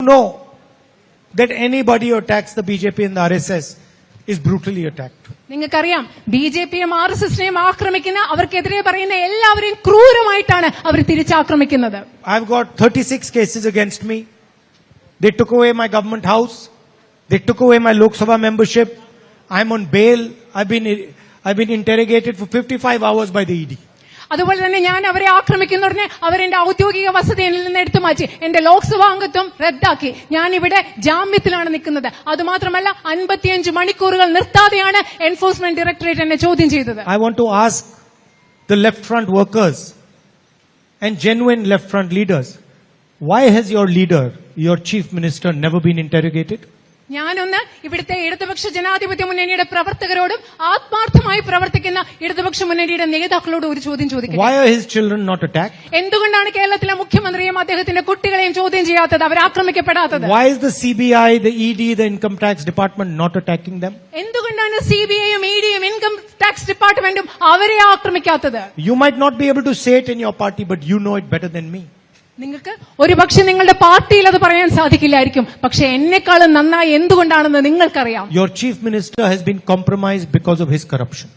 know that anybody who attacks the BJP and the RSS is brutally attacked. നിങ്ങൾക്കറിയാം ബിജെപിയും R S എസിനെയും ആക്രമിക്കുന്ന അവർക്കെതിരെ പറയുന്ന എല്ലാവരെയും ക്രൂരമായിട്ടാണ് അവർ തിരിച്ചാക്രമിക്കുന്നത്. I've got 36 cases against me. They took away my government house. They took away my Lok Sabha membership. I'm on bail. I've been interrogated for 55 hours by the ED. അതുപോലെ തന്നെ ഞാൻ അവരെ ആക്രമിക്കുന്നതിന് അവരെന്റെ ഔദ്യോഗിക വസതിയിൽ നിന്ന് എടുത്തു മാറ്റി, എന്റെ ലോക്സഭാ അംഗത്വം റദ്ദാക്കി. ഞാൻ ഇവിടെ ജാമ്യത്തിലാണ് നിൽക്കുന്നത്. അതുമാത്രമല്ല 55 മണിക്കൂറുകൾ നിർത്താതെയാണ് എൻഫോഴ്സ്മെന്റ് ഡയറക്ടറേറ്റ് എന്നെ ചോദ്യം ചെയ്തത്. I want to ask the left front workers and genuine left front leaders, why has your leader, your chief minister, never been interrogated? ഞാനൊന്ന് ഇവിടുത്തെ ഇടതുപക്ഷ ജനാധിപത്യ മുന്നണിയുടെ പ്രവർത്തകരോടും ആത്മാർത്ഥമായി പ്രവർത്തിക്കുന്ന ഇടതുപക്ഷ മുന്നണിയുടെ നേതാക്കളോടും ഒരു ചോദ്യം ചോദിക്കട്ടെ. Why are his children not attacked? എന്തുകൊണ്ടാണ് കേരളത്തിലെ മുഖ്യമന്ത്രിയും അദ്ദേഹത്തിന്റെ കുട്ടികളെയും ചോദ്യം ചെയ്യാത്തത്, അവർ ആക്രമിക്കപ്പെടാത്തത്? Why is the CBI, the ED, the Income Tax Department not attacking them? എന്തുകൊണ്ടാണ് സിബിഐയും ഇഡിയും ഇൻകം ടാക്സ് ഡിപ്പാർട്ട്മെന്റും അവരെ ആക്രമിക്കാത്തത്? You might not be able to say it in your party, but you know it better than me. നിങ്ങൾക്ക് ഒരുപക്ഷെ നിങ്ങളുടെ പാർട്ടിയിൽ അത് പറയാൻ സാധിക്കില്ലായിരിക്കും, പക്ഷെ എന്നെക്കാളും നന്നായി എന്തുകൊണ്ടാണെന്ന് നിങ്ങൾക്കറിയാം. Your chief minister has been compromised because of his corruption.